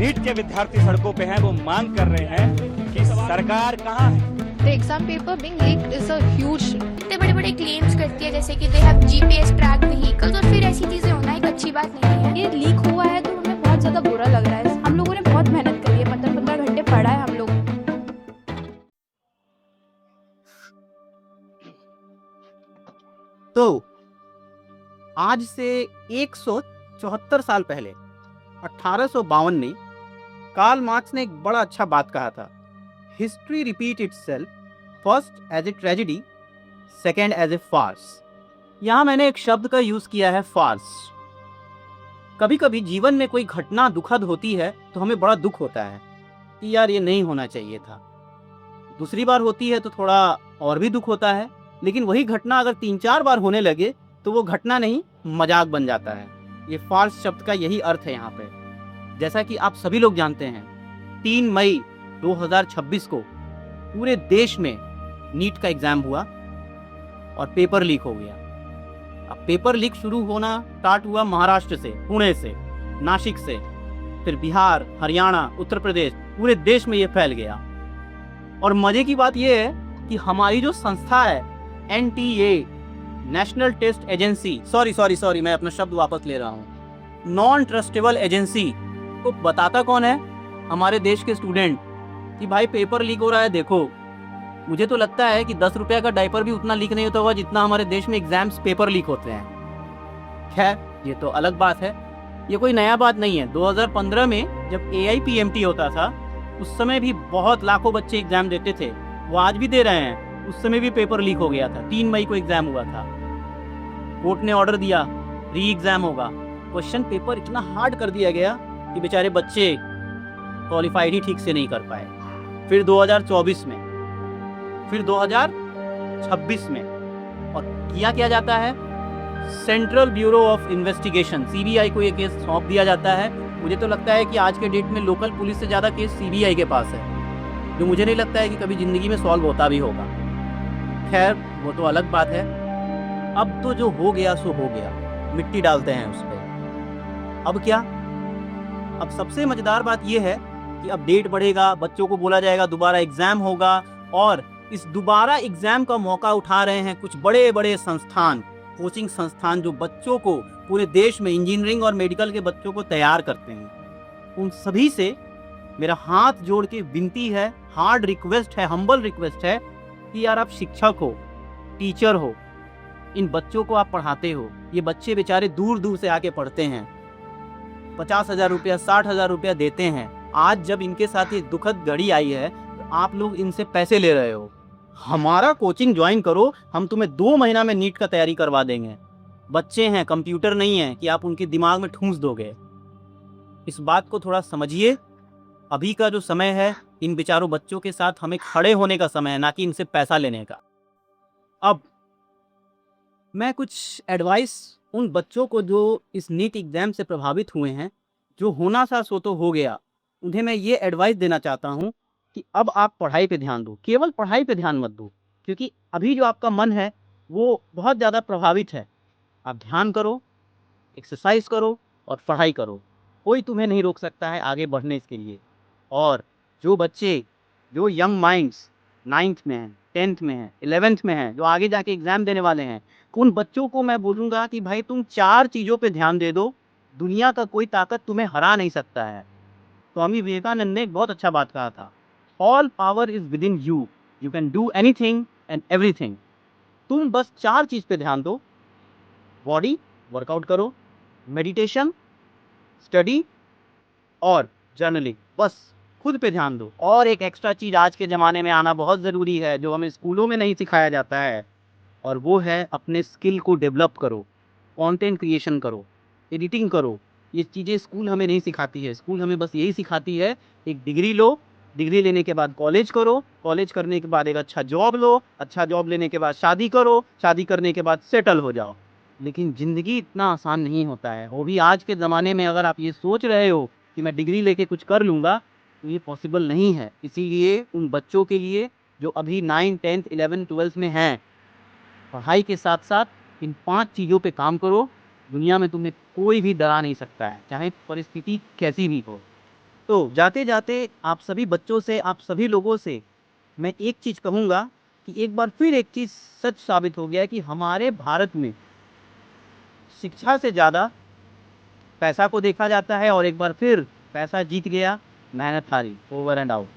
NEET के विद्यार्थी सड़कों पे हैं, वो मांग कर रहे हैं कि सरकार कहाँ है। The exam paper being leaked is a huge इतने बड़े बड़े क्लेम्स करती है जैसे कि they have GPS track vehicles, और फिर ऐसी चीजें होना एक अच्छी बात नहीं है। ये लीक हुआ है तो हमें बहुत ज्यादा बुरा लग रहा है। हम लोगों ने बहुत मेहनत करी है, 15-15 घंटे पढ़ा है हम लोग। तो आज से 174 साल पहले 1852 में कार्ल मार्क्स ने एक बड़ा अच्छा बात कहा था। History repeat itself, first as a tragedy, second as a farce. यहाँ मैंने एक शब्द का यूज किया है, फार्स। कभी कभी जीवन में कोई घटना दुखद होती है तो हमें बड़ा दुख होता है कि यार ये नहीं होना चाहिए था। दूसरी बार होती है तो थोड़ा और भी दुख होता है, लेकिन वही घटना अगर 3-4 बार होने लगे तो वो घटना नहीं मजाक बन जाता है। ये फार्स शब्द का यही अर्थ है यहाँ पे। जैसा कि आप सभी लोग जानते हैं, 3 मई 2026 को पूरे देश में नीट का एग्जाम हुआ और पेपर लीक हो गया। अब पेपर लीक शुरू होना स्टार्ट हुआ महाराष्ट्र से, पुणे से, नासिक से, फिर बिहार, हरियाणा, उत्तर प्रदेश, पूरे देश में ये फैल गया। और मजे की बात ये है कि हमारी जो संस्था है NTA, national test agency, sorry मैं अपना शब्द वापस ले रहा हूँ, नॉन ट्रस्टेबल एजेंसी, को बताता कौन है? हमारे देश के स्टूडेंट कि भाई पेपर लीक हो रहा है, देखो। मुझे तो लगता है कि 10 रुपये का डायपर भी उतना लीक नहीं होता होगा जितना हमारे देश में एग्जाम्स पेपर लीक होते हैं। खैर, ये तो अलग बात है, ये कोई नया बात नहीं है। 2015 में जब AIPMT होता था, उस समय भी बहुत लाखों बच्चे एग्जाम देते थे, वो आज भी दे रहे हैं। उस समय भी पेपर लीक हो गया था। 3 मई को एग्जाम हुआ था, कोर्ट ने ऑर्डर दिया री एग्जाम होगा। क्वेश्चन पेपर इतना हार्ड कर दिया गया कि बेचारे बच्चे क्वालिफाइड ही ठीक से नहीं कर पाए। फिर 2024 में, फिर 2026 में, और किया जाता है, central bureau of investigation CBI को ये केस सौंप दिया जाता है। मुझे तो लगता है कि आज के डेट में लोकल पुलिस से ज़्यादा केस CBI के पास है, जो मुझे नहीं लगता है कि कभी ज़िंदगी में सॉल्व होता भी होगा। खैर, वो तो अलग बात है। अब तो जो हो गया सो हो गया, मिट्टी डालते हैं उस पर। अब क्या? अब सबसे मज़ेदार बात यह है कि अब डेट बढ़ेगा, बच्चों को बोला जाएगा दोबारा एग्ज़ाम होगा, और इस दोबारा एग्ज़ाम का मौका उठा रहे हैं कुछ बड़े बड़े संस्थान, कोचिंग संस्थान, जो बच्चों को पूरे देश में इंजीनियरिंग और मेडिकल के बच्चों को तैयार करते हैं। उन सभी से मेरा हाथ जोड़ के विनती है, हार्ड रिक्वेस्ट है, हम्बल रिक्वेस्ट है कि यार आप शिक्षक हो, टीचर हो, इन बच्चों को आप पढ़ाते हो। ये बच्चे बेचारे दूर दूर से आके पढ़ते हैं, 50,000 रुपया, 60,000 रुपया देते हैं। आज जब इनके साथ ये दुखद घड़ी आई है तो आप लोग इनसे पैसे ले रहे हो। हमारा कोचिंग ज्वाइन करो, हम तुम्हें 2 महीना में नीट का तैयारी करवा देंगे। बच्चे हैं, कंप्यूटर नहीं है कि आप उनके दिमाग में ठूंस दोगे। इस बात को थोड़ा समझिए। अभी का जो समय है, इन बेचारों बच्चों के साथ हमें खड़े होने का समय है, ना कि इनसे पैसा लेने का। अब मैं कुछ एडवाइस उन बच्चों को जो इस नीट एग्जाम से प्रभावित हुए हैं, जो होना था सो तो हो गया, उन्हें मैं ये एडवाइस देना चाहता हूँ कि अब आप पढ़ाई पे ध्यान दो। केवल पढ़ाई पे ध्यान मत दो, क्योंकि अभी जो आपका मन है वो बहुत ज़्यादा प्रभावित है। आप ध्यान करो, एक्सरसाइज करो और पढ़ाई करो। कोई तुम्हें नहीं रोक सकता है आगे बढ़ने के लिए। और जो बच्चे, जो यंग माइंड्स 9th में हैं, 10th में हैं, 11th में हैं, जो आगे जाके एग्ज़ाम देने वाले हैं, उन बच्चों को मैं बोलूँगा कि भाई तुम 4 चीज़ों पे ध्यान दे दो, दुनिया का कोई ताकत तुम्हें हरा नहीं सकता है। स्वामी विवेकानंद ने एक बहुत अच्छा बात कहा था, all power is with in you, you can do anything and everything. तुम बस 4 चीज़ पे ध्यान दो, बॉडी वर्कआउट करो, मेडिटेशन, स्टडी और जर्नलिंग। बस खुद पे ध्यान दो। और एक एक्स्ट्रा चीज़ आज के ज़माने में आना बहुत ज़रूरी है, जो हमें स्कूलों में नहीं सिखाया जाता है, और वो है अपने स्किल को डेवलप करो, कंटेंट क्रिएशन करो, एडिटिंग करो। ये चीज़ें स्कूल हमें नहीं सिखाती है। स्कूल हमें बस यही सिखाती है, एक डिग्री लो, डिग्री लेने के बाद कॉलेज करो, कॉलेज करने के बाद एक अच्छा जॉब लो, अच्छा जॉब लेने के बाद शादी करो, शादी करने के बाद सेटल हो जाओ। लेकिन ज़िंदगी इतना आसान नहीं होता है, वो भी आज के ज़माने में। अगर आप ये सोच रहे हो कि मैं डिग्री लेके कुछ कर लूँगा, तो ये पॉसिबल नहीं है। इसीलिए उन बच्चों के लिए जो अभी 9, 10th, 11, 12th में हैं, पढ़ाई के साथ साथ इन 5 चीज़ों पे काम करो। दुनिया में तुम्हें कोई भी डरा नहीं सकता है, चाहे परिस्थिति कैसी भी हो। तो जाते जाते आप सभी बच्चों से, आप सभी लोगों से मैं एक चीज़ कहूँगा कि एक बार फिर एक चीज़ सच साबित हो गया कि हमारे भारत में शिक्षा से ज़्यादा पैसा को देखा जाता है, और एक बार फिर पैसा जीत गया, मेहनत हारी। Over and out.